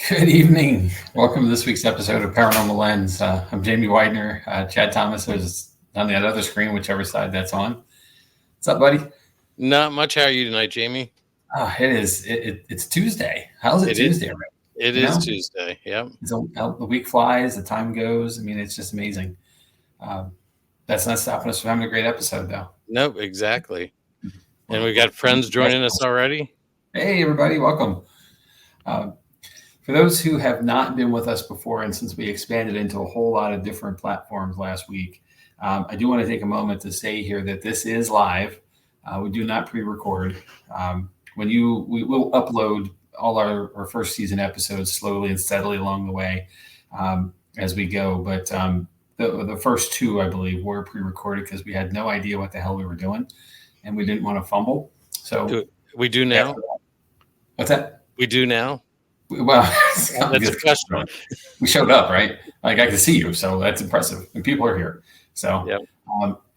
Good evening. Welcome to this week's episode of Paranormal Lens. I'm Jamie Widener. Chad Thomas is on the other screen, whichever side that's on. What's up, buddy? Not much. How are you tonight, Jamie? It is. It's Tuesday. How's it It is. Tuesday? Right? It You is know, Tuesday. Yep. the week flies, the time goes. I mean, it's just amazing. That's not stopping us from having a great episode, though. Nope. Exactly. And we got friends joining us already. Hey, everybody, welcome. For those who have not been with us before, and since we expanded into a whole lot of different platforms last week, I do want to take a moment to say here that this is live. We do not pre-record. We will upload all our first season episodes slowly and steadily along the way as we go. But the first two, I believe, were pre-recorded because we had no idea what the hell we were doing, and we didn't want to fumble. So we do now. What's that? We do now. Well, that's a question. We showed up, right? Like I can see you, so that's impressive, and people are here. So, yep.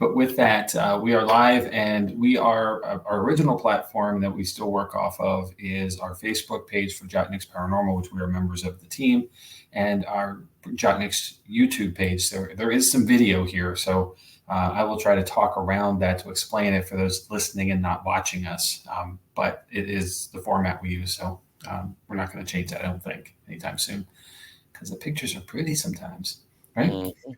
But with that, we are live, and we are our original platform that we still work off of is our Facebook page for Jotnick's Paranormal, which we are members of the team, and our Jotnick's YouTube page. So there is some video here, so I will try to talk around that to explain it for those listening and not watching us. But it is the format we use, so. We're not going to change that, I don't think, anytime soon, because the pictures are pretty sometimes, right? Mm-hmm.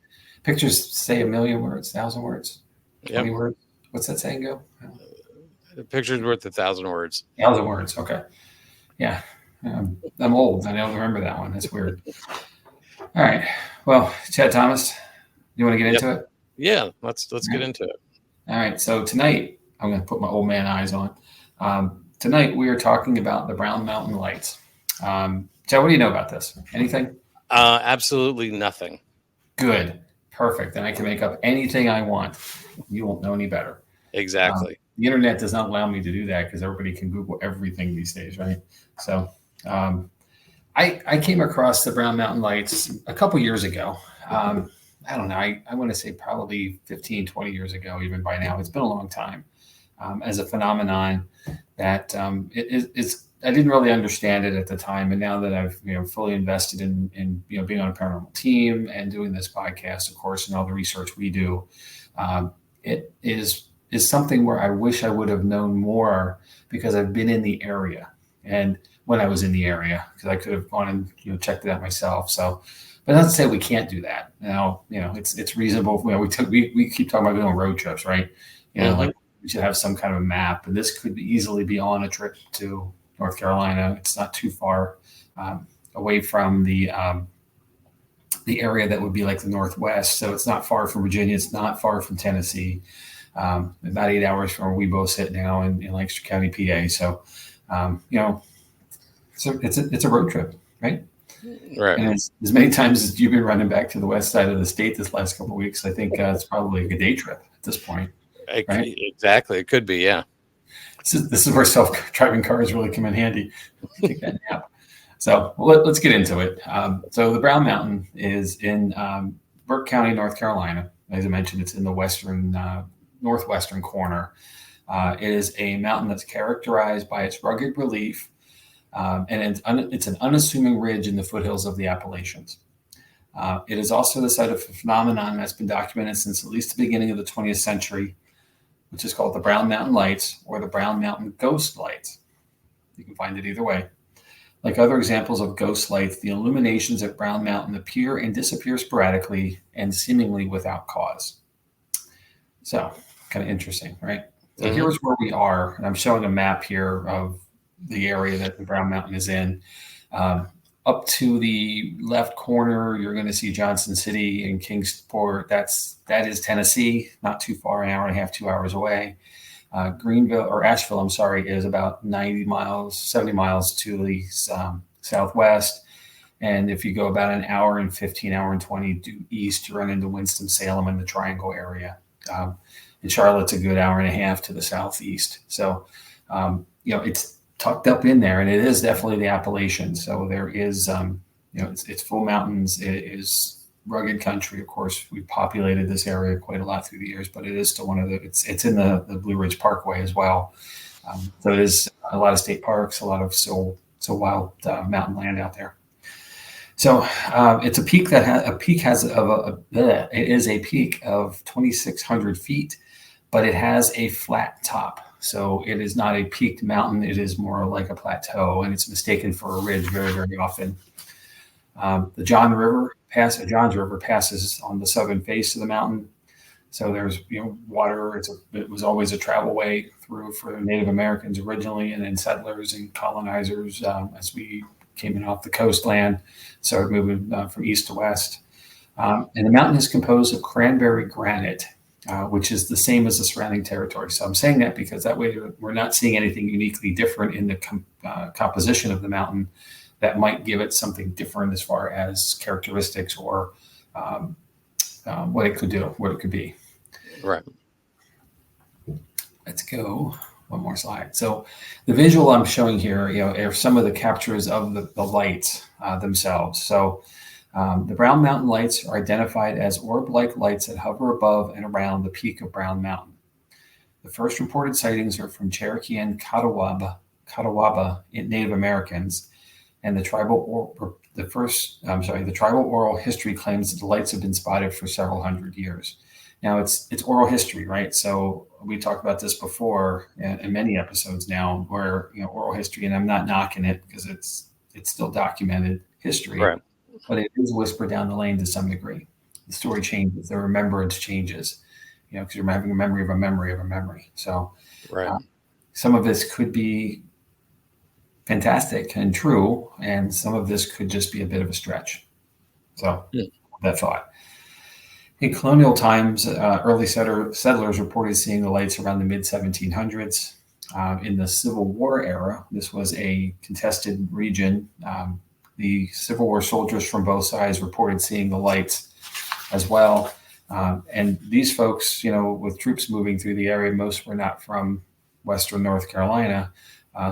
Pictures say 1,000,000 words, 1,000 words, 20 words. What's that saying go? The picture's worth 1,000 words. 1,000 words, okay. Yeah, I'm old. I don't remember that one. That's weird. All right. Well, Chad Thomas, you want to get into it? Yeah, let's get into it. All right. So tonight, I'm going to put my old man eyes on. Tonight, we are talking about the Brown Mountain Lights. Chad, what do you know about this? Anything? Absolutely nothing. Good. Perfect. Then I can make up anything I want. You won't know any better. Exactly. The internet does not allow me to do that because everybody can Google everything these days, right? So I came across the Brown Mountain Lights a couple years ago. I don't know. I want to say probably 15, 20 years ago, even by now. It's been a long time. As a phenomenon that I didn't really understand it at the time, and now that I've fully invested in being on a paranormal team and doing this podcast, of course, and all the research we do, it is something where I wish I would have known more because I've been in the area, and when I was in the area, because I could have gone and checked it out myself. So, but not to say we can't do that. Now, it's reasonable. We keep talking about going on road trips, right? Like. We should have some kind of a map, and this could easily be on a trip to North Carolina. It's not too far away from the area that would be like the Northwest. So it's not far from Virginia. It's not far from Tennessee. About 8 hours from where we both sit now in Lancaster County, PA. So, it's a road trip, right? Right. And as many times as you've been running back to the west side of the state this last couple of weeks, I think it's probably like a day trip at this point. Right? Exactly. It could be, yeah. This is where self-driving cars really come in handy. Take that nap. So let's get into it. So the Brown Mountain is in Burke County, North Carolina. As I mentioned, it's in the northwestern corner. It is a mountain that's characterized by its rugged relief, and it's an unassuming ridge in the foothills of the Appalachians. It is also the site of a phenomenon that's been documented since at least the beginning of the 20th century, which is called the Brown Mountain Lights or the Brown Mountain Ghost Lights. You can find it either way. Like other examples of ghost lights, the illuminations at Brown Mountain appear and disappear sporadically and seemingly without cause. So, kind of interesting, right? So here's where we are, and I'm showing a map here of the area that the Brown Mountain is in. Up to the left corner, you're going to see Johnson City and Kingsport. That is Tennessee, not too far, an hour and a half, 2 hours away. Asheville, is about 90 miles, 70 miles to the southwest. And if you go about an hour and 15, hour and 20 due east, you run into Winston-Salem in the Triangle area. And Charlotte's a good hour and a half to the southeast. So, it's tucked up in there, and it is definitely the Appalachians. So there is, it's full mountains. It is rugged country. Of course, we've populated this area quite a lot through the years, but it is still it's in the Blue Ridge Parkway as well. So it is a lot of state parks, a lot of so wild mountain land out there. So it's a peak that it is a peak of 2,600 feet, but it has a flat top. So it is not a peaked mountain. It is more like a plateau, and it's mistaken for a ridge very, very often. The Johns River passes on the southern face of the mountain. So there's water. It was always a travel way through for Native Americans originally, and then settlers and colonizers as we came in off the coastland, started moving from east to west. And the mountain is composed of cranberry granite, which is the same as the surrounding territory. So I'm saying that because that way we're not seeing anything uniquely different in the composition of the mountain that might give it something different as far as characteristics or what it could do, what it could be. Right. Let's go one more slide. So the visual I'm showing here, are some of the captures of the lights themselves. So the Brown Mountain lights are identified as orb-like lights that hover above and around the peak of Brown Mountain. The first reported sightings are from Cherokee and Catawba Native Americans, and the tribal oral history claims that the lights have been spotted for several hundred years. Now it's oral history, right? So we talked about this before in many episodes now, where oral history, and I'm not knocking it because it's still documented history, right. But it is whispered down the lane to some degree. The story changes, the remembrance changes, because you're having a memory of a memory of a memory. So right. Some of this could be fantastic and true, and some of this could just be a bit of a stretch. So that thought. In colonial times, early settlers reported seeing the lights around the mid-1700s. In the Civil War era, this was a contested region. The Civil War soldiers from both sides reported seeing the lights as well. And these folks, with troops moving through the area, most were not from Western North Carolina.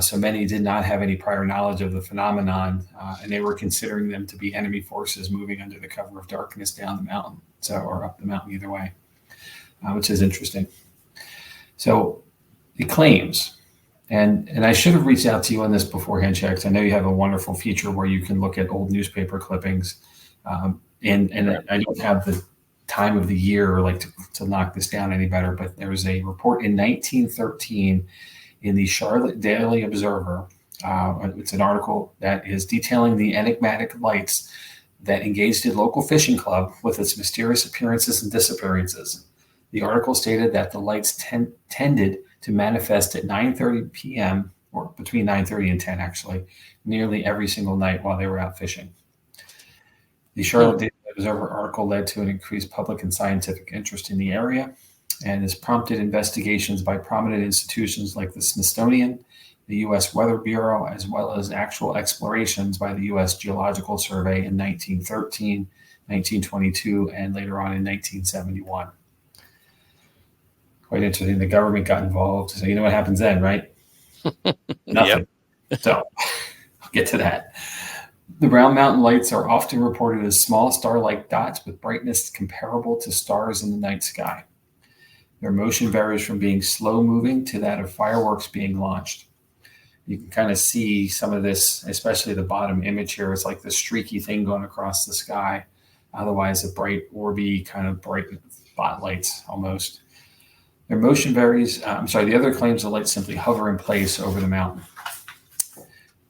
So many did not have any prior knowledge of the phenomenon, and they were considering them to be enemy forces moving under the cover of darkness down the mountain, or up the mountain, either way, which is interesting. So the claims, and I should have reached out to you on this beforehand, Checks. I know you have a wonderful feature where you can look at old newspaper clippings, and I don't have the time of the year to knock this down any better, but there was a report in 1913 in the Charlotte Daily Observer. It's an article that is detailing the enigmatic lights that engaged a local fishing club with its mysterious appearances and disappearances. The article stated that the lights tended to manifest at 9:30 p.m., or between 9:30 and 10, actually, nearly every single night while they were out fishing. The Charlotte Daily Observer article led to an increased public and scientific interest in the area, and has prompted investigations by prominent institutions like the Smithsonian, the U.S. Weather Bureau, as well as actual explorations by the U.S. Geological Survey in 1913, 1922, and later on in 1971. Quite interesting. The government got involved. So you know what happens then, right? Nothing. Yep. So I'll get to that. The Brown Mountain lights are often reported as small star-like dots with brightness comparable to stars in the night sky. Their motion varies from being slow-moving to that of fireworks being launched. You can kind of see some of this, especially the bottom image here. It's like this streaky thing going across the sky. Otherwise, a bright, orby kind of bright spotlights almost. Their motion varies. The other claims the lights simply hover in place over the mountain.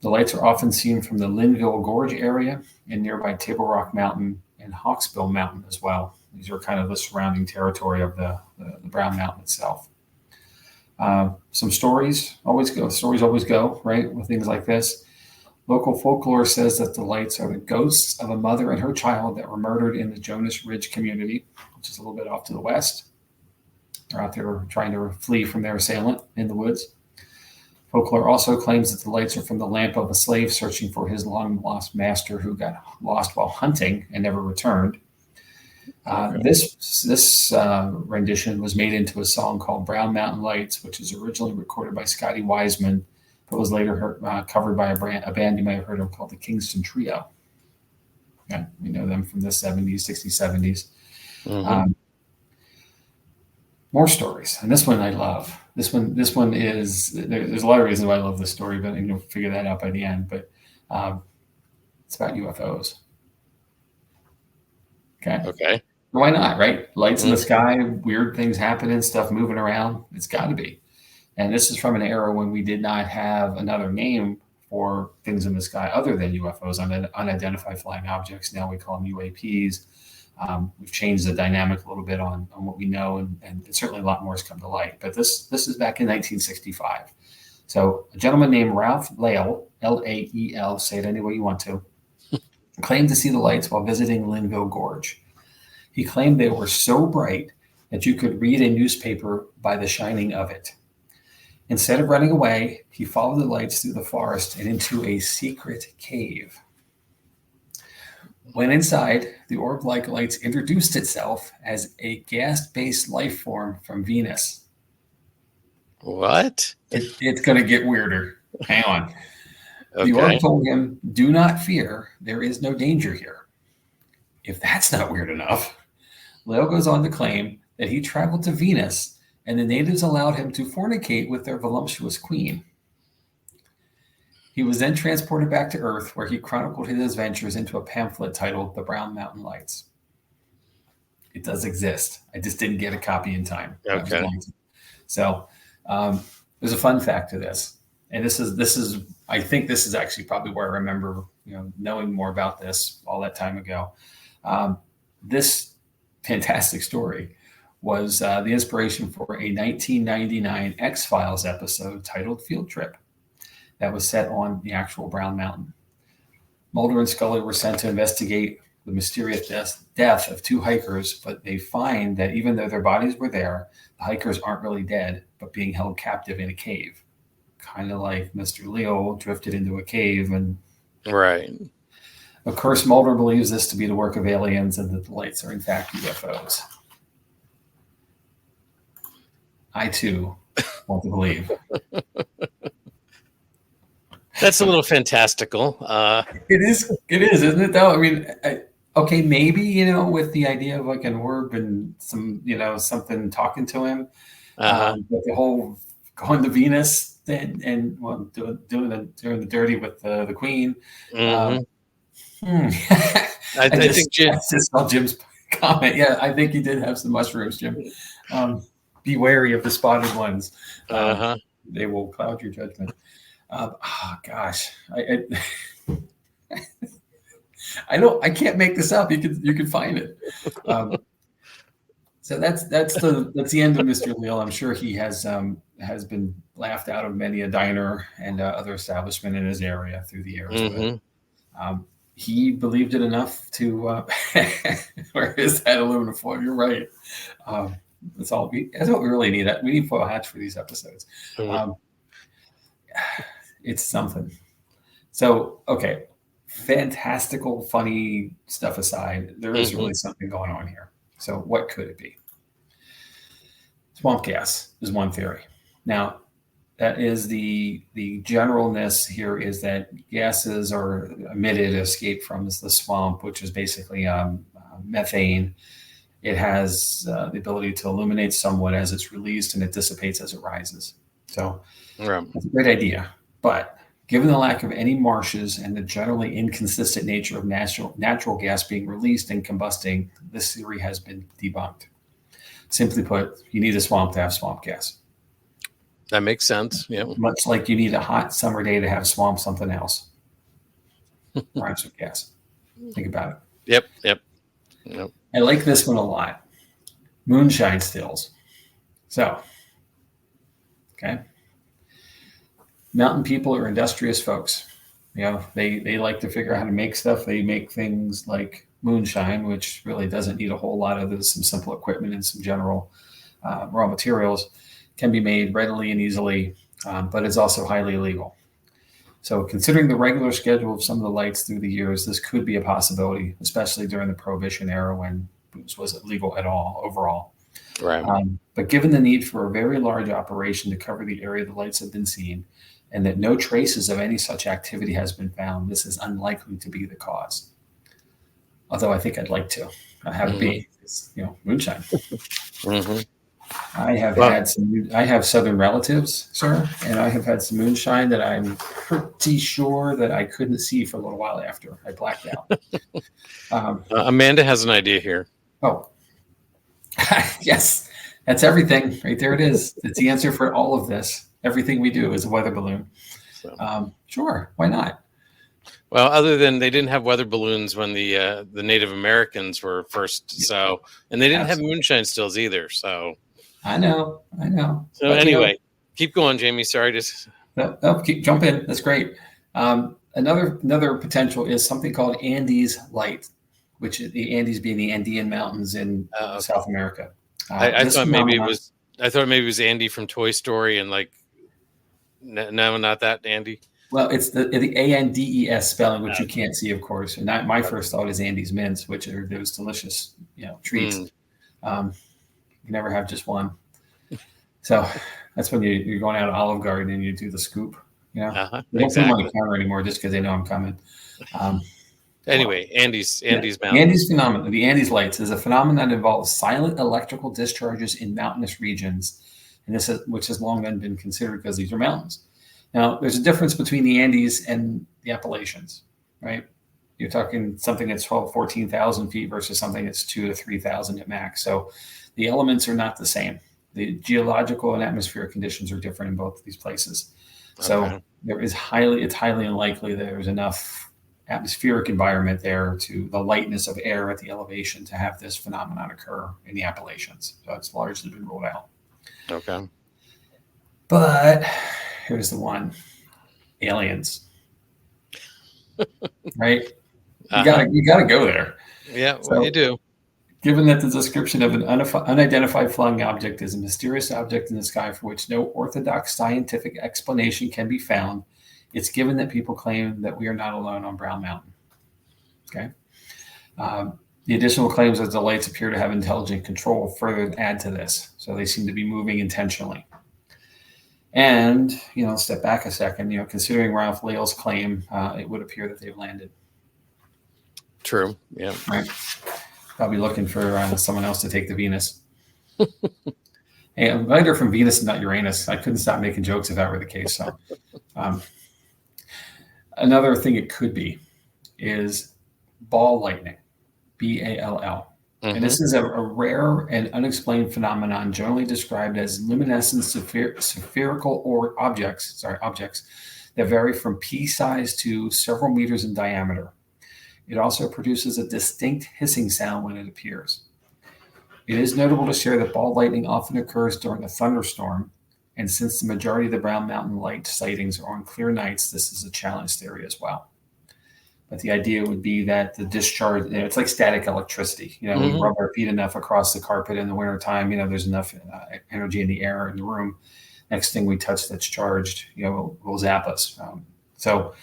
The lights are often seen from the Linville Gorge area and nearby Table Rock Mountain and Hawksbill Mountain as well. These are kind of the surrounding territory of the Brown Mountain itself. Some stories always go, right, with things like this. Local folklore says that the lights are the ghosts of a mother and her child that were murdered in the Jonas Ridge community, which is a little bit off to the west. They're out there trying to flee from their assailant in the woods. Folklore also claims that the lights are from the lamp of a slave searching for his long-lost master who got lost while hunting and never returned. This rendition was made into a song called Brown Mountain Lights, which was originally recorded by Scotty Wiseman, but was later covered by a band you might have heard of called the Kingston Trio. Yeah, we know them from the 70s, 60s, 70s. Mm-hmm. More stories, and this one I love. This one is, there's a lot of reasons why I love this story, but you'll figure that out by the end. But it's about UFOs. Okay. Why not, right? Lights in the Mhm. sky, weird things happening, stuff moving around. It's got to be. And this is from an era when we did not have another name for things in the sky other than UFOs, unidentified flying objects. Now we call them UAPs. We've changed the dynamic a little bit on what we know, and certainly a lot more has come to light. But this is back in 1965. So a gentleman named Ralph Lael, Lael, say it any way you want to, claimed to see the lights while visiting Linville Gorge. He claimed they were so bright that you could read a newspaper by the shining of it. Instead of running away, he followed the lights through the forest and into a secret cave. When inside, the orb-like lights introduced itself as a gas-based life form from Venus. What? It's going to get weirder. Hang on. Okay. The orb told him, "Do not fear. There is no danger here." If that's not weird enough, Leo goes on to claim that he traveled to Venus and the natives allowed him to fornicate with their voluptuous queen. He was then transported back to Earth, where he chronicled his adventures into a pamphlet titled The Brown Mountain Lights. It does exist. I just didn't get a copy in time. Okay. So there's a fun fact to this. And this is I think this is actually probably where I remember knowing more about this all that time ago. This fantastic story was the inspiration for a 1999 X-Files episode titled Field Trip that was set on the actual Brown Mountain. Mulder and Scully were sent to investigate the mysterious death of two hikers, but they find that even though their bodies were there, the hikers aren't really dead, but being held captive in a cave. Kind of like Mr. Leo drifted into a cave. And right. Of course, Mulder believes this to be the work of aliens and that the lights are in fact UFOs. I too want to believe. That's a little fantastical. It is, isn't it? Though I mean, okay, maybe with the idea of like an orb and some, something talking to him, but the whole going to Venus and well, doing the dirty with the queen. Mm-hmm. I think Jim. Just saw Jim's comment. Yeah, I think he did have some mushrooms, Jim. Be wary of the spotted ones. They will cloud your judgment. Gosh, I can't make this up. You can find it. So that's the end of Mr. Leal. I'm sure he has been laughed out of many a diner and other establishment in his area through the years. Mm-hmm. But, he believed it enough to where is that aluminum foil? You're right. That's what we really need. We need foil hats for these episodes. Mm-hmm. It's something. So, okay, fantastical, funny stuff aside, there is really something going on here. So what could it be? Swamp gas is one theory. Now, that is the generalness here is that gases are emitted, escape from the swamp, which is basically methane. It has the ability to illuminate somewhat as it's released, and it dissipates as it rises. So that's a great idea. But given the lack of any marshes and the generally inconsistent nature of natural gas being released and combusting, this theory has been debunked. Simply put, you need a swamp to have swamp gas. That makes sense. Yeah. Much like you need a hot summer day to have swamp something else. Rhymes with gas. Think about it. Yep. I like this one a lot. Moonshine stills. So, okay. Mountain people are industrious folks. They like to figure out how to make stuff. They make things like moonshine, which really doesn't need a whole lot of this. Some simple equipment and some general raw materials can be made readily and easily, but it's also highly illegal. So considering the regular schedule of some of the lights through the years, this could be a possibility, especially during the Prohibition era when booze wasn't legal at all overall. Right. But given the need for a very large operation to cover the area the lights have been seen, and that no traces of any such activity has been found, this is unlikely to be the cause. Although I think I'd like to have it be, moonshine. I have Well, had some. I have southern relatives, sir, and I have had some moonshine that I'm pretty sure that I couldn't see for a little while after I blacked out. Amanda has an idea here. Oh, yes, that's everything right there. It is. It's the answer for all of this. Everything we do is a weather balloon. So, Sure, why not? well, other than they didn't have weather balloons when the Native Americans were first, so and they didn't have moonshine stills either. So I know. so But, anyway, keep going, Jamie. Sorry to. no, jump in. That's great. Another potential is something called Andes light, which is the Andes being the Andean mountains in South America. I thought maybe it was. I thought maybe it was Andy from Toy Story, and like, no, not that Andy. Well, it's the ANDES spelling, which you can't see, of course. And my first thought is Andes mints, which are those delicious, treats. You never have just one. So that's when you're going out of Olive Garden and you do the scoop. They don't put them on the counter anymore just because they know I'm coming. Anyway, Andes mountains. Andes phenomenon. The Andes lights is a phenomenon that involves silent electrical discharges in mountainous regions, and which has long been considered because these are mountains. Now, there's a difference between the Andes and the Appalachians, right? You're talking something that's 12, 14,000 feet versus something that's 2,000 to 3,000 at max. So the elements are not the same. The geological and atmospheric conditions are different in both of these places. So it's highly unlikely there's enough atmospheric environment there to the lightness of air at the elevation to have this phenomenon occur in the Appalachians. So it's largely been ruled out. Okay. But here's the one: aliens. Right? You gotta go there. Yeah, well, you do. Given that the description of an unidentified flying object is a mysterious object in the sky for which no orthodox scientific explanation can be found, it's given that people claim that we are not alone on Brown Mountain. Okay. The additional claims that the lights appear to have intelligent control further add to this. So they seem to be moving intentionally. And, step back a second, considering Ralph Leal's claim, it would appear that they've landed. True. Yeah. Right. Probably looking for someone else to take the Venus. Hey, I'm glad they're from Venus and not Uranus. I couldn't stop making jokes if that were the case. So, another thing it could be is ball lightning, BALL. And this is a rare and unexplained phenomenon generally described as luminescent spherical or objects that vary from pea size to several meters in diameter. It also produces a distinct hissing sound when it appears. It is notable to share that ball lightning often occurs during a thunderstorm, and since the majority of the Brown Mountain light sightings are on clear nights, this is a challenge theory as well. But the idea would be that the discharge, it's like static electricity. We rub our feet enough across the carpet in the wintertime, there's enough energy in the air in the room. Next thing we touch that's charged, will zap us. So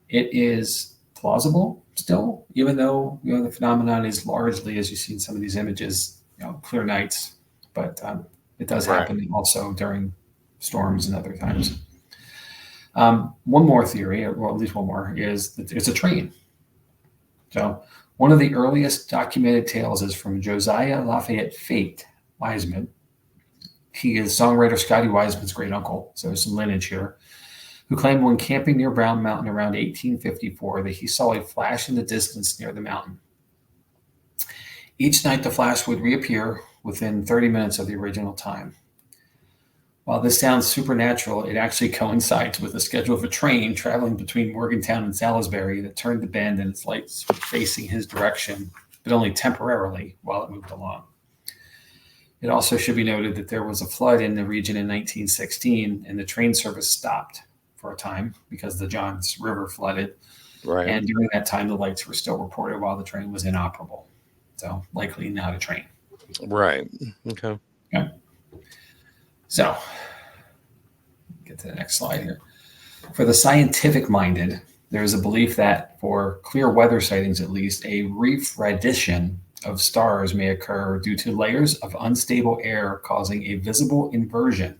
it is plausible still, even though, the phenomenon is largely, as you see in some of these images, clear nights, but it does happen also during storms and other times. One more theory, or at least one more, is that it's a train. So one of the earliest documented tales is from Josiah Lafayette Fate Wiseman. He is songwriter Scotty Wiseman's great uncle, so there's some lineage here, who claimed when camping near Brown Mountain around 1854 that he saw a flash in the distance near the mountain. Each night the flash would reappear within 30 minutes of the original time. While this sounds supernatural, it actually coincides with the schedule of a train traveling between Morgantown and Salisbury that turned the bend and its lights were facing his direction, but only temporarily while it moved along. It also should be noted that there was a flood in the region in 1916, and the train service stopped for a time because the Johns River flooded. Right. And during that time, the lights were still reported while the train was inoperable. So likely not a train. Right. Okay. So get to the next slide here. For the scientific minded, there is a belief that for clear weather sightings, at least, a refradition of stars may occur due to layers of unstable air causing a visible inversion.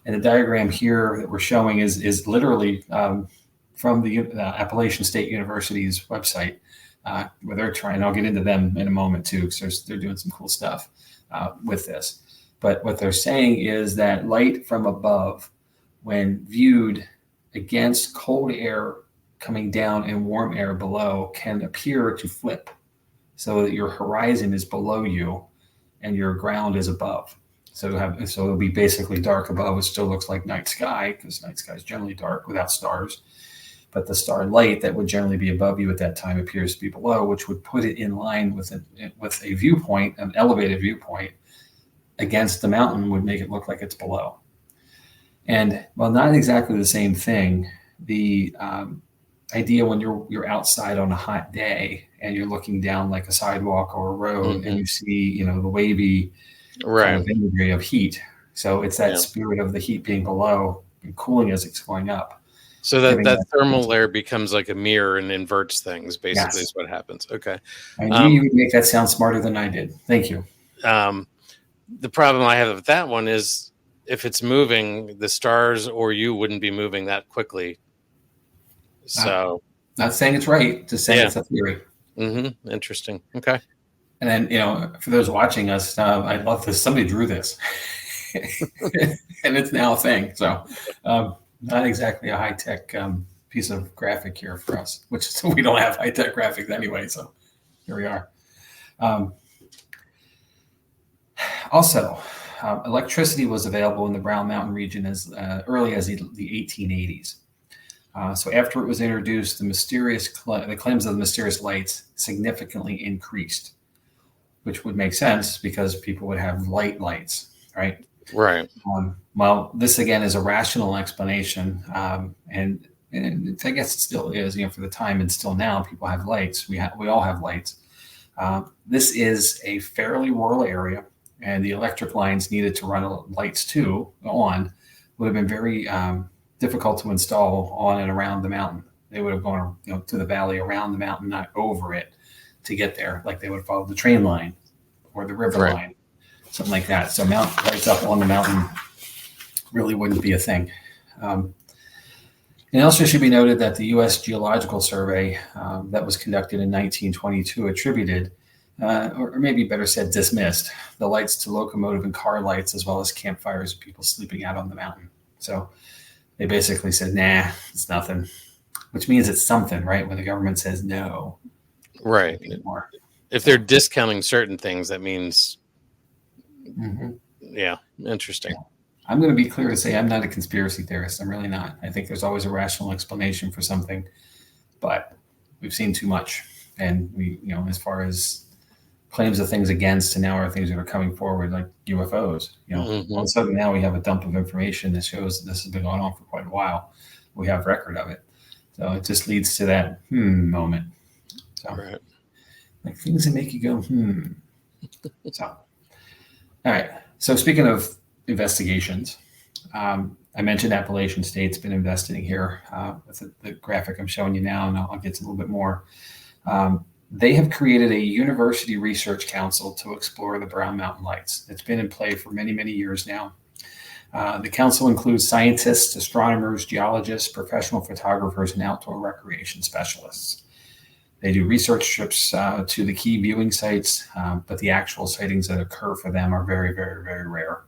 And the diagram here that we're showing is literally from the Appalachian State University's website, where they're trying. I'll get into them in a moment too, because they're doing some cool stuff with this. But what they're saying is that light from above, when viewed against cold air coming down and warm air below, can appear to flip so that your horizon is below you and your ground is above. So it'll be basically dark above. It still looks like night sky, because night sky is generally dark without stars. But the star light that would generally be above you at that time appears to be below, which would put it in line with a viewpoint, an elevated viewpoint against the mountain, would make it look like it's below. And while not exactly the same thing, the idea when you're outside on a hot day and you're looking down like a sidewalk or a road, and you see, the wavy kind of imagery of heat. So it's that spirit of the heat being below and cooling as it's going up. So that thermal layer becomes like a mirror and inverts things, basically, is what happens. Okay. I knew you would make that sound smarter than I did. Thank you. The problem I have with that one is if it's moving, the stars or you wouldn't be moving that quickly. So not saying it's right, just saying it's a theory. Interesting. Okay. And then, for those watching us, I'd love this. Somebody drew this and it's now a thing. So not exactly a high-tech piece of graphic here for us, which we don't have high-tech graphics anyway. So here we are. Also, electricity was available in the Brown Mountain region as early as the 1880s. So after it was introduced, the claims of the mysterious lights significantly increased, which would make sense because people would have lights, right? Right. Well, this again is a rational explanation, and I guess it still is. For the time and still now, people have lights. We all have lights. This is a fairly rural area, and the electric lines needed to run lights on would have been very difficult to install on and around the mountain. They would have gone to the valley around the mountain, not over it, to get there. Like they would follow the train line or the river line, something like that. So lights up on the mountain really wouldn't be a thing. And also should be noted that the U.S. Geological Survey that was conducted in 1922 attributed, or maybe better said, dismissed the lights to locomotive and car lights, as well as campfires and people sleeping out on the mountain. So they basically said, nah, it's nothing, which means it's something, right? When the government says no. Right. If they're discounting certain things, that means, interesting. Yeah. I'm going to be clear to say I'm not a conspiracy theorist. I'm really not. I think there's always a rational explanation for something, but we've seen too much. And we, as far as claims of things against, and now are things that are coming forward, like UFOs. All of a sudden now we have a dump of information that shows that this has been going on for quite a while. We have record of it. So it just leads to that moment. So, like things that make you go, So, all right. So speaking of investigations, I mentioned Appalachian State's been investigating here with the graphic I'm showing you now, and I'll get to a little bit more. They have created a university research council to explore the Brown Mountain Lights. It's been in play for many, many years now. The council includes scientists, astronomers, geologists, professional photographers, and outdoor recreation specialists. They do research trips to the key viewing sites, but the actual sightings that occur for them are very, very, very rare.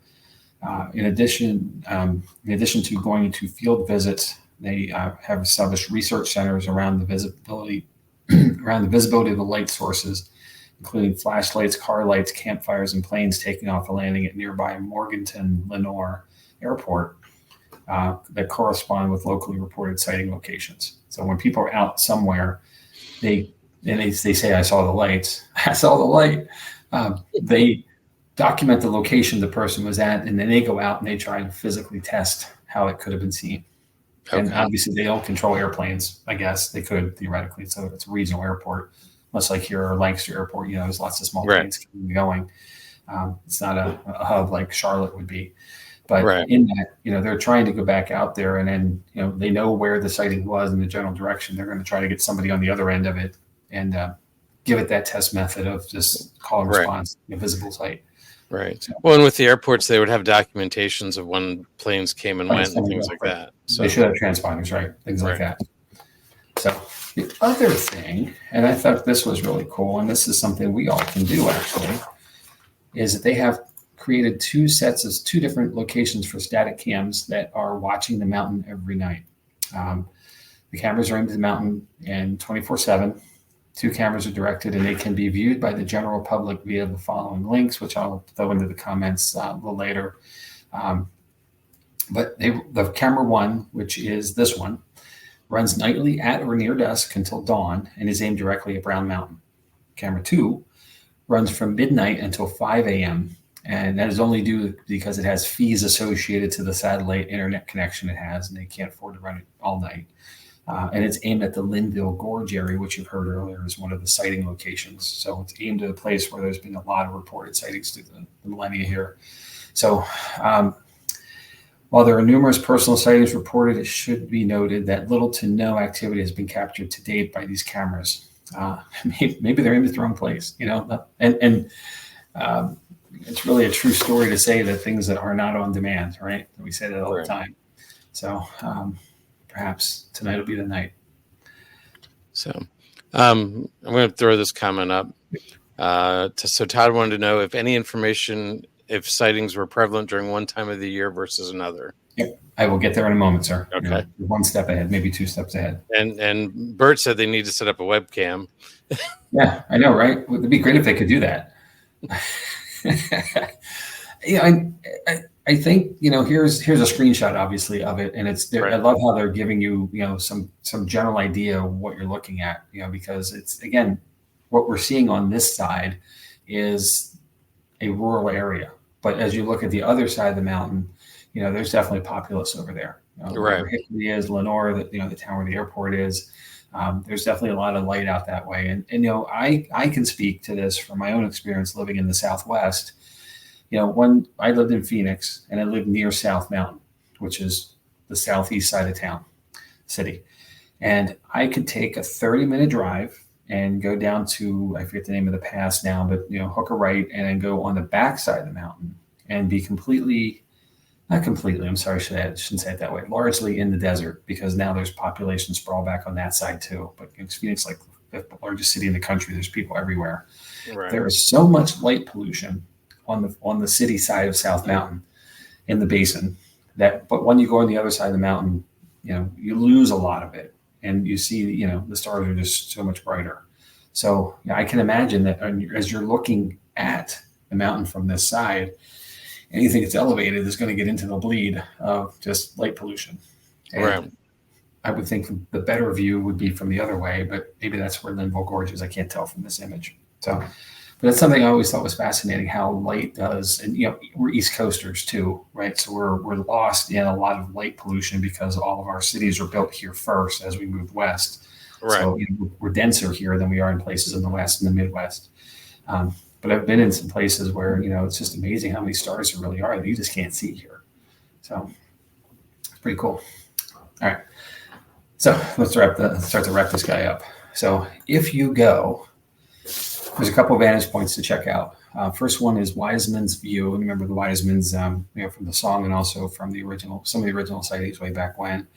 In addition to going to field visits, they have established research centers around the visibility of the light sources, including flashlights, car lights, campfires, and planes taking off and landing at nearby Morganton Lenoir Airport that correspond with locally reported sighting locations. So when people are out somewhere, they say, I saw the lights. I saw the light. They document the location the person was at, and then they go out and they try and physically test how it could have been seen. Okay. And obviously they don't control airplanes. I guess they could theoretically. So it's a regional airport, much like here or Lancaster Airport. There's lots of small planes going. It's not a hub like Charlotte would be. But in that, they're trying to go back out there, and then, they know where the sighting was in the general direction. They're going to try to get somebody on the other end of it and give it that test method of just call and response, visible sight. Right. So, well, and with the airports, they would have documentations of when planes came and went and things like that. So they should have transponders, things like that. So the other thing, and I thought this was really cool, and this is something we all can do actually, is that they have created two different locations for static cams that are watching the mountain every night. The cameras are aimed at the mountain and 24/7. Two cameras are directed, and they can be viewed by the general public via the following links, which I'll throw into the comments a little later. But the camera one, which is this one, runs nightly at or near dusk until dawn and is aimed directly at Brown Mountain. Camera 2 runs from midnight until 5 a.m., and that is only due because it has fees associated to the satellite internet connection it has, and they can't afford to run it all night. And it's aimed at the Linville Gorge area, which you've heard earlier is one of the sighting locations. So it's aimed at a place where there's been a lot of reported sightings through the millennia here. So while there are numerous personal sightings reported, it should be noted that little to no activity has been captured to date by these cameras. Maybe they're in the wrong place, and it's really a true story to say that things that are not on demand, right? We say that all the time. So perhaps tonight will be the night. So I'm going to throw this comment up. So Todd wanted to know if any information, if sightings were prevalent during one time of the year versus another. Yep. I will get there in a moment, sir. Okay. One step ahead, maybe two steps ahead. And Bert said they need to set up a webcam. Yeah, I know, right? It'd be great if they could do that. I think, here's a screenshot, obviously, of it, and it's there. Right. I love how they're giving you, some general idea of what you're looking at, because it's, again, what we're seeing on this side is a rural area, but as you look at the other side of the mountain, there's definitely populace over there. Right. Where Hickory is, Lenore, the town where the airport is. There's definitely a lot of light out that way, and I can speak to this from my own experience living in the Southwest. When I lived in Phoenix, and I lived near South Mountain, which is the southeast side of city. And I could take a 30-minute drive and go down to, I forget the name of the pass now, but, hook a right and then go on the back side of the mountain and be not completely, I'm sorry, I shouldn't say it that way, largely in the desert, because now there's population sprawl back on that side too. But Phoenix, like the largest city in the country, there's people everywhere. Right. There is so much light pollution on the city side of South Mountain in the basin but when you go on the other side of the mountain, you lose a lot of it, and you see, the stars are just so much brighter. So I can imagine that as you're looking at the mountain from this side, anything that's elevated is going to get into the bleed of just light pollution. And right. I would think the better view would be from the other way, but maybe that's where Linville Gorge is. I can't tell from this image. So, but that's something I always thought was fascinating, how light does, and we're East Coasters too, right? So we're lost in a lot of light pollution because all of our cities are built here first as we move west. Right. So we're denser here than we are in places in the West and the Midwest. But I've been in some places where, it's just amazing how many stars there really are that you just can't see here. So it's pretty cool. All right. So let's start to wrap this guy up. So if you go, there's a couple of vantage points to check out. First one is Wiseman's View. Remember the Wisemans, from the song and also from some of the original sightings way back when.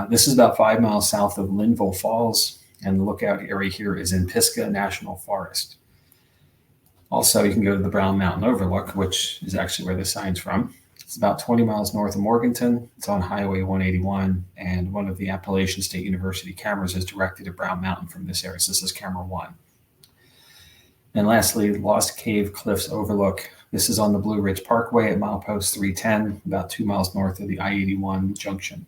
This is about 5 miles south of Linville Falls, and the lookout area here is in Pisgah National Forest. Also, you can go to the Brown Mountain Overlook, which is actually where this sign's from. It's about 20 miles north of Morganton. It's on Highway 181, and one of the Appalachian State University cameras is directed at Brown Mountain from this area. So this is camera 1. And lastly, Lost Cave Cliffs Overlook. This is on the Blue Ridge Parkway at milepost 310, about 2 miles north of the I-81 junction.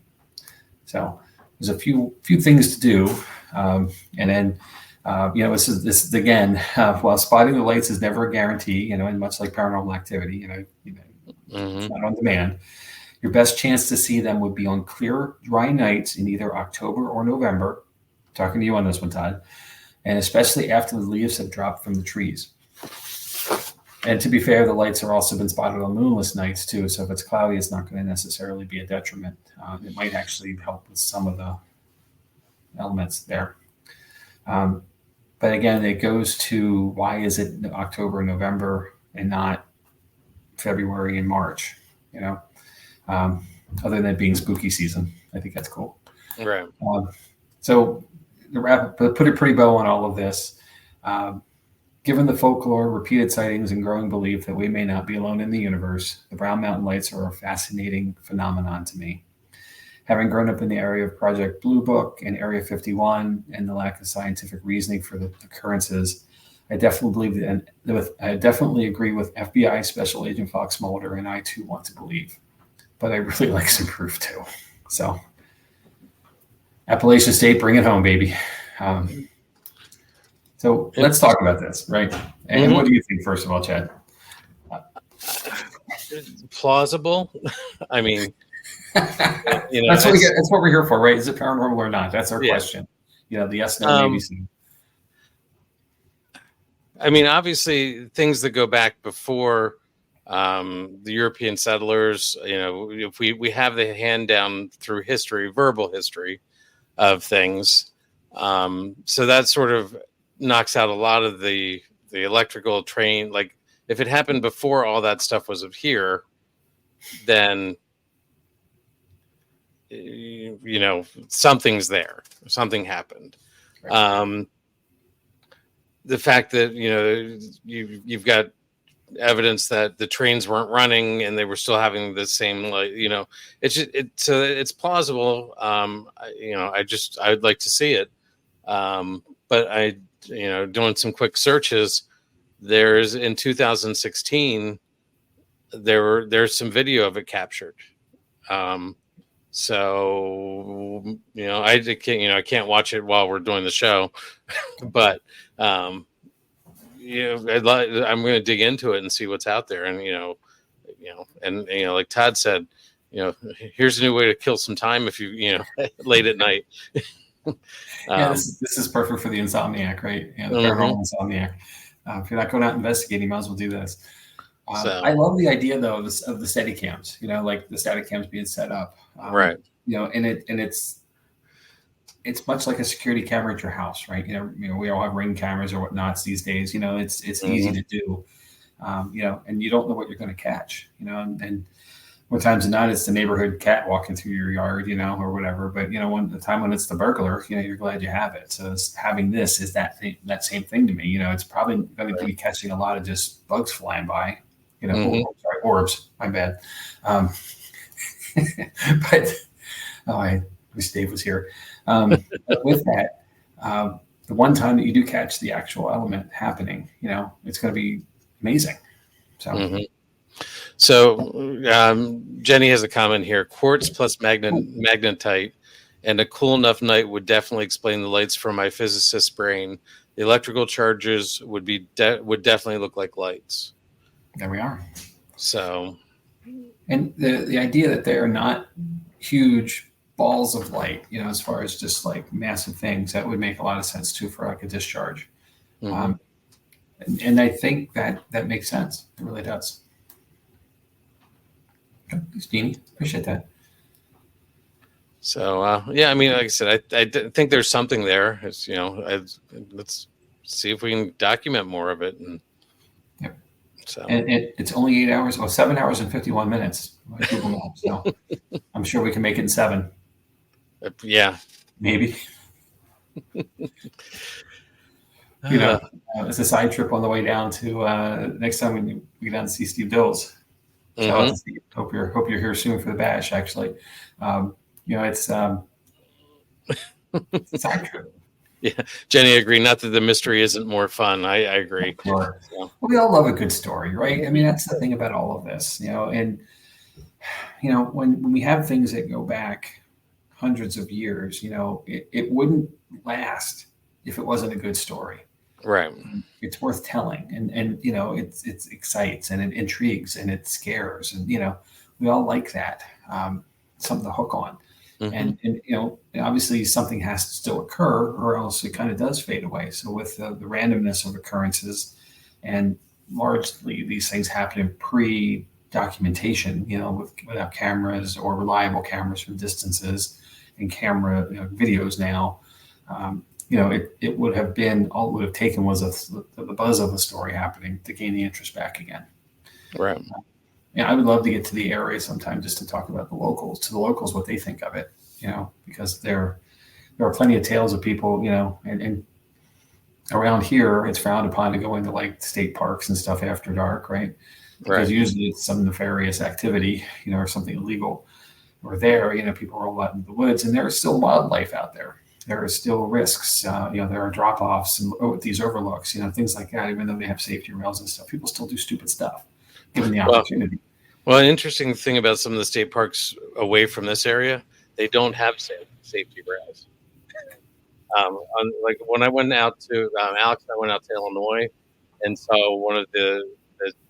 So there's a few things to do, and then. This is again, while spotting the lights is never a guarantee, and much like paranormal activity, it's not on demand. Your best chance to see them would be on clear, dry nights in either October or November. I'm talking to you on this one, Todd, and especially after the leaves have dropped from the trees. And to be fair, the lights are also been spotted on moonless nights too. So if it's cloudy, it's not going to necessarily be a detriment. It might actually help with some of the elements there. But again, it goes to why is it October, November, and not February and March? Other than it being spooky season, I think that's cool. Right. So to put a pretty bow on all of this, Given the folklore, repeated sightings, and growing belief that we may not be alone in the universe, the Brown Mountain Lights are a fascinating phenomenon to me. Having grown up in the area of Project Blue Book and Area 51 and the lack of scientific reasoning for the occurrences, I definitely agree with FBI Special Agent Fox Mulder, and I too want to believe. But I really like some proof too. So, Appalachian State, bring it home, baby. So let's talk about this, right? And what do you think, first of all, Chad? Plausible. I mean, that's what we're here for, right? Is it paranormal or not? That's our question. The yes, no, maybe. I mean, obviously, things that go back before the European settlers, if we have the hand down through history, verbal history of things, so that sort of knocks out a lot of the electrical train. Like, if it happened before all that stuff was here, then something's there. Something happened. Right. The fact that you've got evidence that the trains weren't running and they were still having the same, it's plausible. I'd like to see it. But doing some quick searches, there's in 2016 there's some video of it captured. So I can't watch it while we're doing the show, but I'm going to dig into it and see what's out there. And like Todd said, here's a new way to kill some time if you late at night. This is perfect for the insomniac, right? The paranormal insomniac. If you're not going out investigating, you might as well do this. I love the idea though of the steady cams. Like the static cams being set up, right? And it's much like a security camera at your house, right? We all have Ring cameras or whatnots these days. It's easy to do, and you don't know what you're going to catch, and more times than not, it's the neighborhood cat walking through your yard, or whatever. But when it's the burglar, you're glad you have it. So having this is that same thing to me. It's probably going to be catching a lot of just bugs flying by, orbs. My bad. But I wish Dave was here. With that, the one time that you do catch the actual element happening, it's going to be amazing. So. So Jenny has a comment here. Quartz plus magnetite and a cool enough night would definitely explain the lights from my physicist's brain. The electrical charges would definitely look like lights. There we are. So, and the idea that they are not huge balls of light, as far as just like massive things, that would make a lot of sense too for like a discharge. And I think that makes sense. It really does. Thanks, Jeannie. Appreciate that. So, I mean, like I said, I think there's something there. It's, let's see if we can document more of it. And yep. So, and it's only 8 hours, 7 hours and 51 minutes. Google Maps. So I'm sure we can make it in 7. Yeah, maybe. It's a side trip on the way down to next time we get down to see Steve Dills. So hope you're here soon for the bash. Actually, it's a side trip. Yeah, Jenny, I agree. Not that the mystery isn't more fun. I agree. Sure. So. Well, we all love a good story, right? I mean, that's the thing about all of this, and when we have things that go back hundreds of years, it wouldn't last if it wasn't a good story. Right. It's worth telling, and it excites and it intrigues and it scares, and we all like that, something to hook on. And obviously something has to still occur, or else it kind of does fade away. So with the randomness of occurrences, and largely these things happen in pre-documentation, without cameras or reliable cameras from distances, and camera videos now. It would have been, all it would have taken was the buzz of the story happening to gain the interest back again. Right. I would love to get to the area sometime just to talk about the locals, what they think of it, because there are plenty of tales of people, and around here, it's frowned upon to go into like state parks and stuff after dark, right? Because Right. usually it's some nefarious activity, or something illegal. Or there, people roll out into the woods, and there is still wildlife out there. There are still risks. There are drop offs and these overlooks, things like that. Even though they have safety rails and stuff, people still do stupid stuff, given the Well, opportunity. well, an interesting thing about some of the state parks away from this area, they don't have safety rails. Like when I went out to Alex, and I went out to Illinois and saw one of the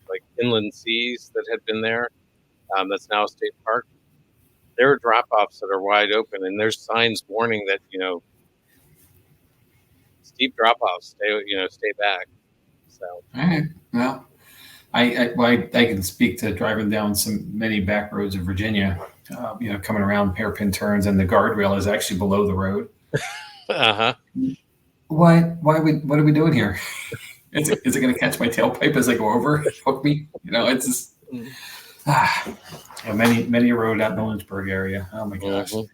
like inland seas that had been there. That's now a state park. There are drop offs that are wide open, and there's signs warning that steep drop offs. Stay back. So All right. Well, I can speak to driving down many back roads of Virginia. Coming around hairpin turns, and the guardrail is actually below the road. uh-huh. What are we doing here? Is it going to catch my tailpipe as I go over? Hook me? It's just many a road out in the Lynchburg area. Oh my gosh. Mm-hmm.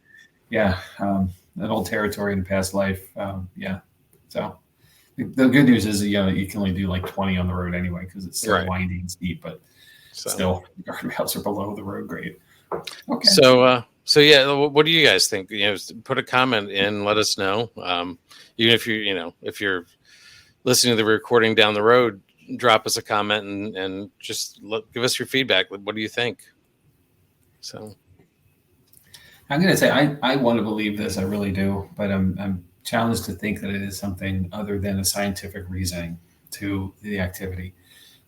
Yeah. An old territory in a past life. Yeah. So the good news is, you can only do like 20 on the road anyway, because it's so windy and steep, but still the guardrails are below the road grade. Okay. So yeah, what do you guys think? Put a comment in, let us know. Even if if you're listening to the recording down the road, drop us a comment and just give us your feedback. What do you think? So I'm going to say I want to believe this. I really do, but I'm challenged to think that it is something other than a scientific reasoning to the activity.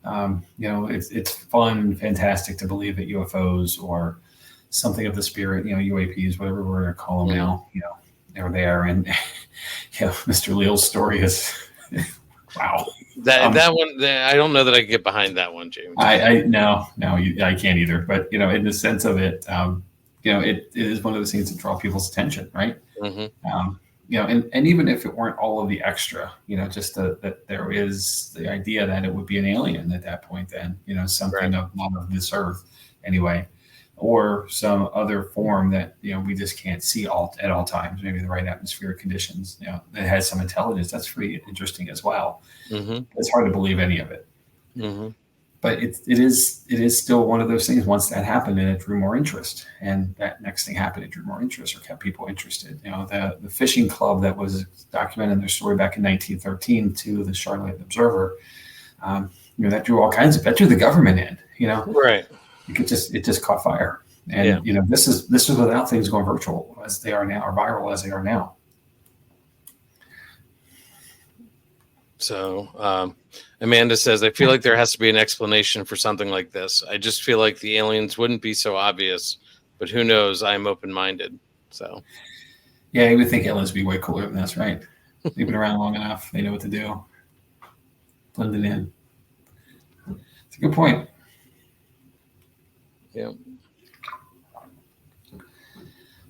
It's fun and fantastic to believe that UFOs or something of the spirit, UAPs, whatever we're going to call them now, they're there. And, Mr. Leal's story is, wow. That one, I don't know that I can get behind that one, Jamie. I can't either. But, in the sense of it, it is one of those things that draw people's attention, right? Mm-hmm. And even if it weren't all of the extra, just that there is the idea that it would be an alien at that point, then, something of not of this earth anyway, or some other form that, we just can't see at all times, maybe the right atmospheric conditions, that has some intelligence. That's pretty interesting as well. Mm-hmm. It's hard to believe any of it. Mm-hmm. But it is still one of those things. Once that happened, and it drew more interest, and that next thing happened, it drew more interest or kept people interested. The fishing club that was documented in their story back in 1913 to the Charlotte Observer, that drew all kinds of, that drew the government in. Right. It just caught fire, and this is without things going virtual as they are now, or viral as they are now. So Amanda says, I feel like there has to be an explanation for something like this. I just feel like the aliens wouldn't be so obvious, but who knows? I'm open-minded. So yeah, you would think aliens would be way cooler than this, right? They've been around long enough. They know what to do. Blended in. It's a good point. Yeah.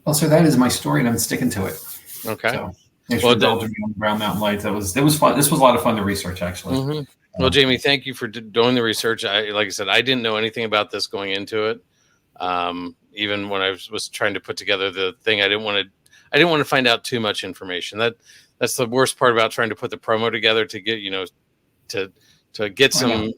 Well, so that is my story, and I'm sticking to it. Okay. So, thanks for indulging me on the Brown Mountain Lights. It was fun. This was a lot of fun to research, actually. Mm-hmm. Well, Jamie, thank you for doing the research. Like I said, I didn't know anything about this going into it. Even when I was trying to put together the thing, I didn't want to find out too much information. That's the worst part about trying to put the promo together, to get to get some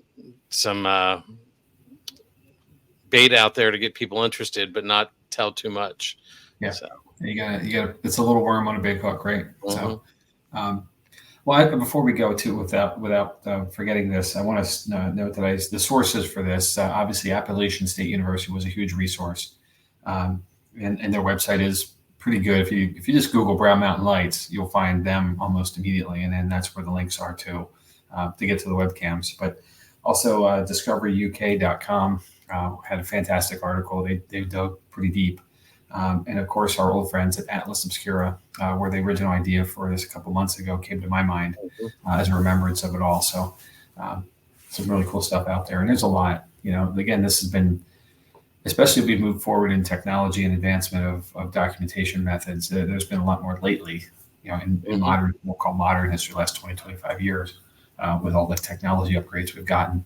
bait out there to get people interested, but not tell too much. Yeah. So. You got it's a little worm on a big hook, right? Mm-hmm. So, before we go to without forgetting this, I want to note that the sources for this, obviously Appalachian State University was a huge resource, and their website is pretty good. If you just Google Brown Mountain Lights, you'll find them almost immediately, and then that's where the links are to get to the webcams. But also discoveryuk.com had a fantastic article. They dug pretty deep. And of course, our old friends at Atlas Obscura, where the original idea for this a couple months ago came to my mind as a remembrance of it all. So some really cool stuff out there. And there's a lot, again, this has been, especially if we move forward in technology and advancement of documentation methods, there's been a lot more lately, in modern, we'll call modern history, the last 20, 25 years, with all the technology upgrades we've gotten.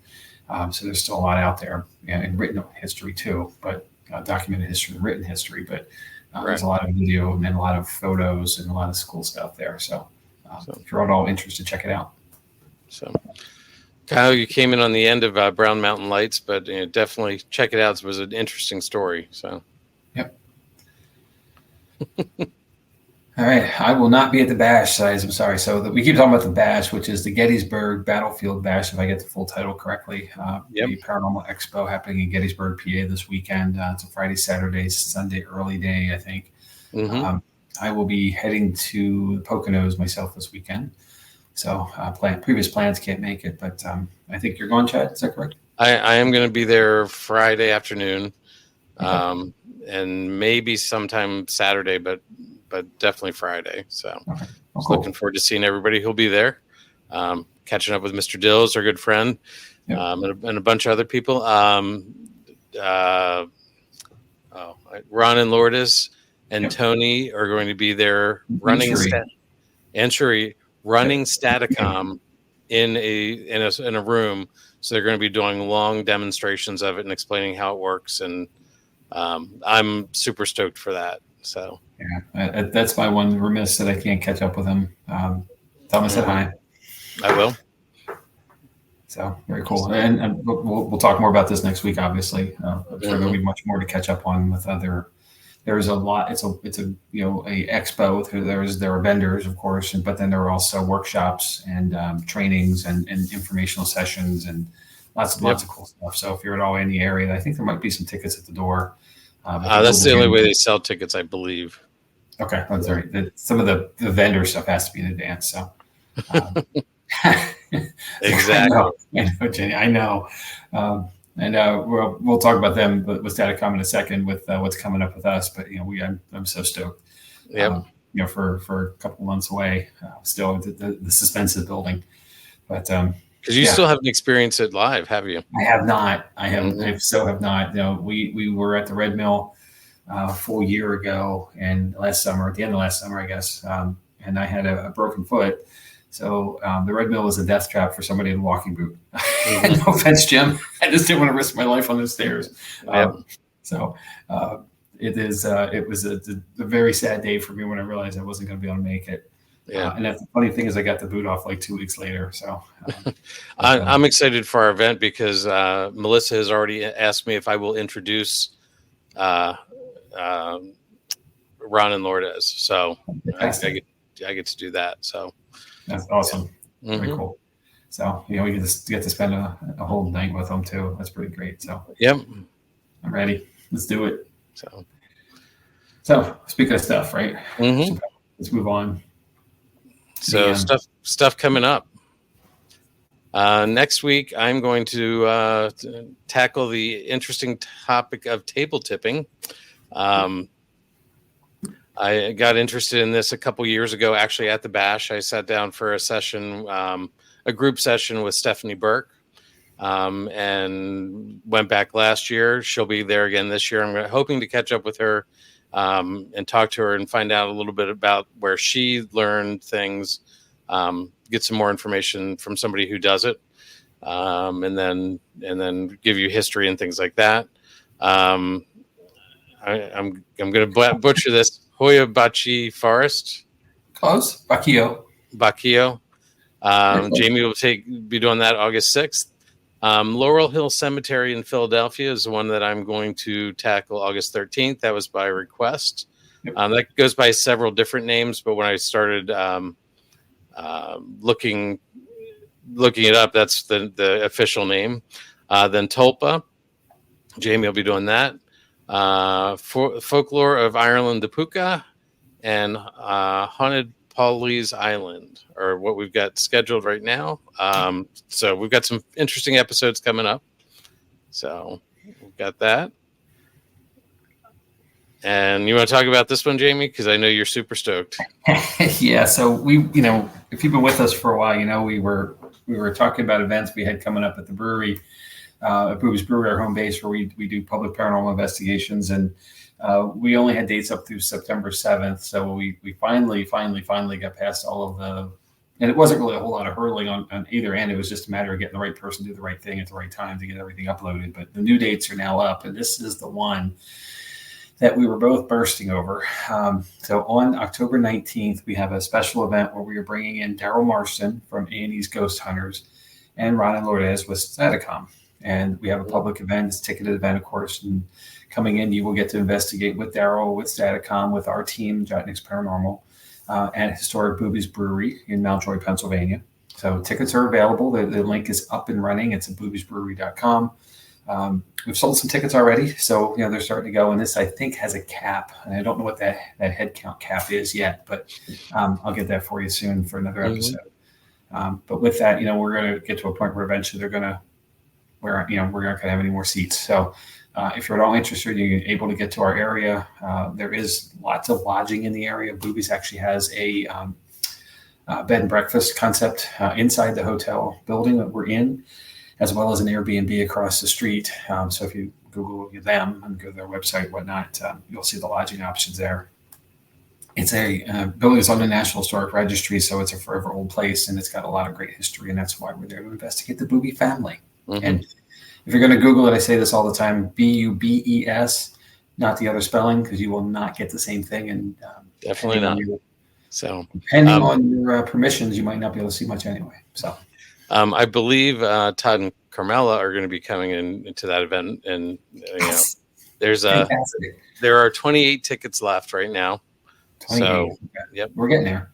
So there's still a lot out there, in written history too, but documented history and written history, but there's a lot of video and a lot of photos and a lot of cool stuff there. So If you're at all interested, check it out. So, Kyle, you came in on the end of Brown Mountain Lights, but definitely check it out. It was an interesting story. So, yep. All right, I will not be at the bash, guys. I'm sorry. So we keep talking about the bash, which is the Gettysburg Battlefield Bash, if I get the full title correctly. The Paranormal Expo happening in Gettysburg, PA this weekend. It's a Friday, Saturday, Sunday early day, I think. Mm-hmm. I will be heading to the Poconos myself this weekend. So previous plans can't make it, but I think you're going, Chad. Is that correct? I am going to be there Friday afternoon, and maybe sometime Saturday, but definitely Friday. So Cool. Looking forward to seeing everybody who'll be there. Catching up with Mr. Dills, our good friend, and a bunch of other people. Ron and Lourdes and Tony are going to be there running Staticom in a room. So they're going to be doing long demonstrations of it and explaining how it works. And I'm super stoked for that. So that's my one remiss that I can't catch up with him. Tell him I said hi. I will. So very cool. And we'll talk more about this next week. Obviously, I'm sure there'll be much more to catch up on with other. There's a lot. It's a a expo. There are vendors, of course, but then there are also workshops and trainings and informational sessions and lots of cool stuff. So if you're at all in the area, I think there might be some tickets at the door. That's the only way they sell tickets, I believe. Okay, that's right. Some of the vendor stuff has to be in advance. So exactly. I know, Jenny. I know. And we'll talk about them with Staticom in a second with what's coming up with us. But I'm so stoked. For a couple months away, still the suspense is building. But because you still haven't experienced it live, have you? I have not. I have not. We were at the Red Mill a full year ago, and at the end of last summer, I guess. And I had a broken foot. So the Red Mill was a death trap for somebody in a walking boot. No offense, Jim. I just didn't want to risk my life on those stairs. It was a very sad day for me when I realized I wasn't going to be able to make it. And the funny thing is, I got the boot off like 2 weeks later. So I'm excited for our event because Melissa has already asked me if I will introduce Ron and Lourdes. So I get to do that. So. That's awesome. Very cool. So, we get to spend a whole night with them too. That's pretty great. So, I'm ready. Let's do it. So speaking of stuff, right? So let's move on. So stuff coming up. Next week, I'm going to tackle the interesting topic of table tipping. I got interested in this a couple years ago, actually at the Bash. I sat down for a session, a group session with Stephanie Burke, and went back last year. She'll be there again this year. I'm hoping to catch up with her and talk to her and find out a little bit about where she learned things, get some more information from somebody who does it, and then give you history and things like that. I'm going to butcher this. Hoya Bachi Forest. Close. Bacchio. Jamie will be doing that August 6th. Laurel Hill Cemetery in Philadelphia is the one that I'm going to tackle August 13th. That was by request. That goes by several different names, but when I started looking it up, that's the official name. Then Tulpa. Jamie will be doing that. Folklore of Ireland, the Puka, and Haunted Pauli's Island are what we've got scheduled right now. So we've got some interesting episodes coming up. So we've got that. And you want to talk about this one, Jamie? Because I know you're super stoked. Yeah. So we, if you've been with us for a while, we were talking about events we had coming up at the brewery. Boo's Brewery, our home base, where we do public paranormal investigations, and we only had dates up through September 7th. So we finally got past all of the, and it wasn't really a whole lot of hurdling on either end. It was just a matter of getting the right person to do the right thing at the right time to get everything uploaded. But the new dates are now up, and this is the one that we were both bursting over. So on October 19th, we have a special event where we are bringing in Daryl Marston from A&E's Ghost Hunters and Ron Lourdes with Staticom. And we have a public event, it's a ticketed event, of course. And coming in, you will get to investigate with Daryl, with Staticom, with our team, Jotnick's Paranormal, at Historic Boobies Brewery in Mountjoy, Pennsylvania. So tickets are available. The link is up and running. It's at boobiesbrewery.com. We've sold some tickets already, so they're starting to go. And this, I think, has a cap, and I don't know what that head count cap is yet, but I'll get that for you soon for another episode. But with that, we're going to get to a point where eventually we're not going to have any more seats. So if you're at all interested, you're able to get to our area. There is lots of lodging in the area. Boobies actually has a bed and breakfast concept inside the hotel building that we're in, as well as an Airbnb across the street. So if you Google them and go to their website, whatnot, you'll see the lodging options there. It's a building that's on the National Historic Registry, so it's a forever old place, and it's got a lot of great history, and that's why we're there to investigate the Boobie family. And if you're going to Google it, I say this all the time, Bubes, not the other spelling, because you will not get the same thing. And definitely not. So depending on your permissions, you might not be able to see much anyway. So I believe Todd and Carmela are going to be coming into that event, and there are 28 tickets left right now. 28. So yep, we're getting there.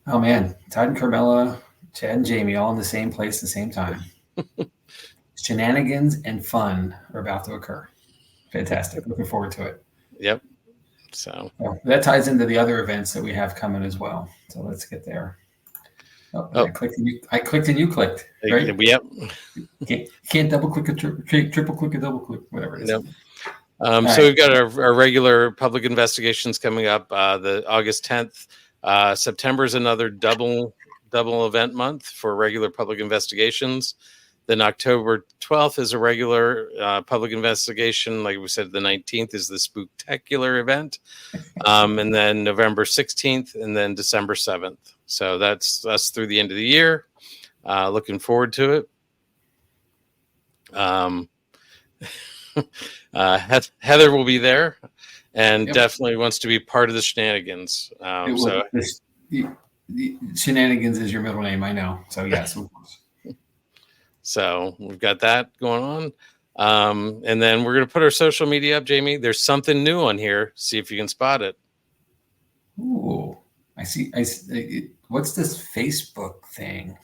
Oh man, Todd and Carmela, Chad and Jamie, all in the same place at the same time. Shenanigans and fun are about to occur. Fantastic. Looking forward to it. Yep. So that ties into the other events that we have coming as well. So let's get there. I clicked and you clicked. Right? Yep. You can't double click or triple click or double click, whatever it is. Yep. So we've got our regular public investigations coming up. The August 10th. September is another double event month for regular public investigations. Then October 12th is a regular public investigation. Like we said, the 19th is the Spooktacular event. And then November 16th and then December 7th. So that's us through the end of the year. Looking forward to it. Heather will be there and definitely wants to be part of the shenanigans. The Shenanigans is your middle name, I know. So yes, of course. So we've got that going on. And then we're going to put our social media up, Jamie. There's something new on here. See if you can spot it. Ooh, I see. What's this Facebook thing?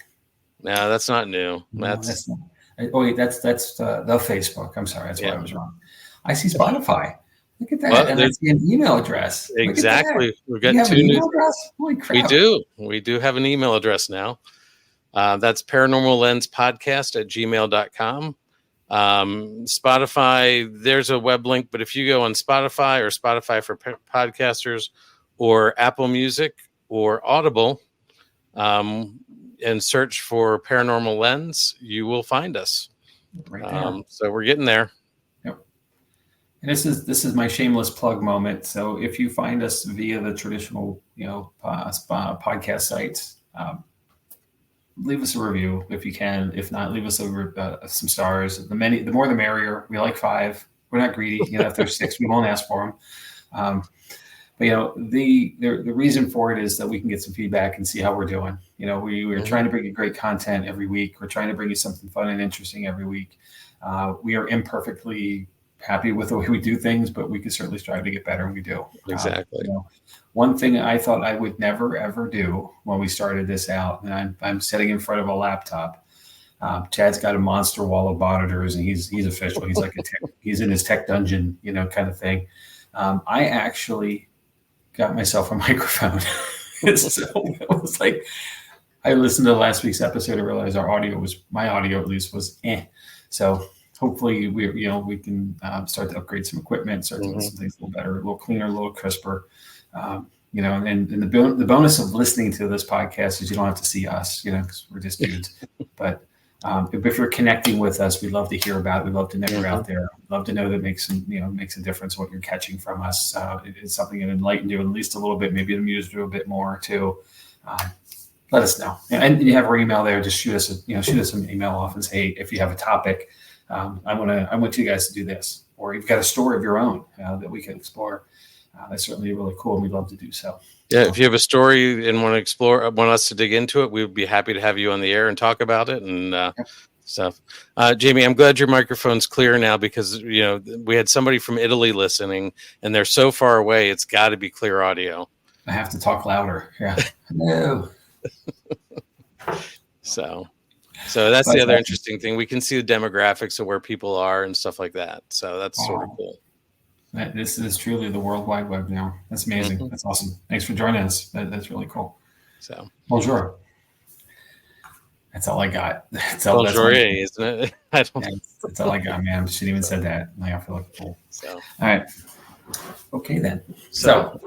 No, that's not new. That's not. That's the Facebook. I'm sorry. That's why I was wrong. I see Spotify. Look at that. Well, and I see an email address. Exactly. We've got two new address? Holy crap. We do have an email address now. That's paranormallenspodcast@gmail.com. Spotify, there's a web link, but if you go on Spotify or Spotify for podcasters or Apple Music or Audible and search for Paranormal Lens, you will find us. Right there. So we're getting there. Yep. And this is my shameless plug moment. So if you find us via the traditional, podcast sites, leave us a review if you can. If not, leave us some stars. The more the merrier. We like 5. We're not greedy. If there's 6, we won't ask for them. But the reason for it is that we can get some feedback and see how we're doing. We're trying to bring you great content every week. We're trying to bring you something fun and interesting every week. We are imperfectly happy with the way we do things, but we can certainly strive to get better, and we do. Exactly. One thing I thought I would never ever do when we started this out, and I'm sitting in front of a laptop. Chad's got a monster wall of monitors, and he's official. He's like he's in his tech dungeon, kind of thing. I actually got myself a microphone. So it was like, I listened to last week's episode and realized my audio at least was So hopefully we can start to upgrade some equipment, start to listen to things a little better, a little cleaner, a little crisper. And the bonus of listening to this podcast is you don't have to see us, because we're just dudes. But if you're connecting with us, we'd love to hear about it. We'd love to know you're out there. We'd love to know that makes a difference what you're catching from us. It's something that enlightened you at least a little bit, maybe amused you a bit more too. Let us know. And you have our email there. Just shoot us an email off and say, hey, if you have a topic, I want you guys to do this, or you've got a story of your own that we can explore, that's certainly really cool, and we'd love to do so. Yeah, if you have a story and want to explore, want us to dig into it, we would be happy to have you on the air and talk about it and stuff. Jamie, I'm glad your microphone's clear now, because we had somebody from Italy listening, and they're so far away. It's got to be clear audio. I have to talk louder. Yeah. No. So that's the other interesting thing. We can see the demographics of where people are and stuff like that. So that's sort of cool. This is truly the World Wide Web now. That's amazing. Mm-hmm. That's awesome. Thanks for joining us. That's really cool. So, bonjour. That's all I got. Bonjour, isn't it? That's all I got, man. She even said that. I feel like a fool. So, all right. Okay, then. So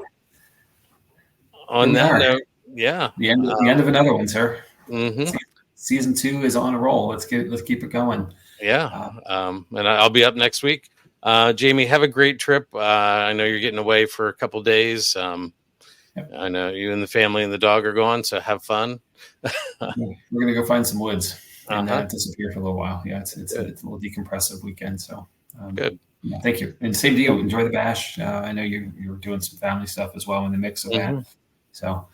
on that note, yeah. The end of another one, sir. Mm-hmm. Season 2 is on a roll. Let's keep it going. Yeah. And I'll be up next week. Jamie, have a great trip. I know you're getting away for a couple days. Yep. I know you and the family and the dog are going, so have fun. We're going to go find some woods and disappear for a little while. Yeah, it's a little decompressive weekend. So good. Yeah, thank you. And same to you. Enjoy the bash. I know you're doing some family stuff as well in the mix of that. So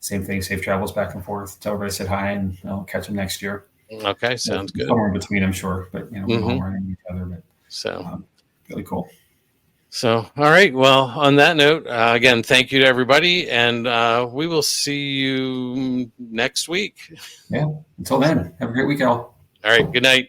same thing. Safe travels back and forth. Tell everybody I said hi, and I'll catch them next year. Okay, sounds good. Somewhere in between, I'm sure, but we're all learning each other. But so really cool. So, all right. Well, on that note, again, thank you to everybody, and we will see you next week. Yeah. Until then, have a great week, all. All right. Good night.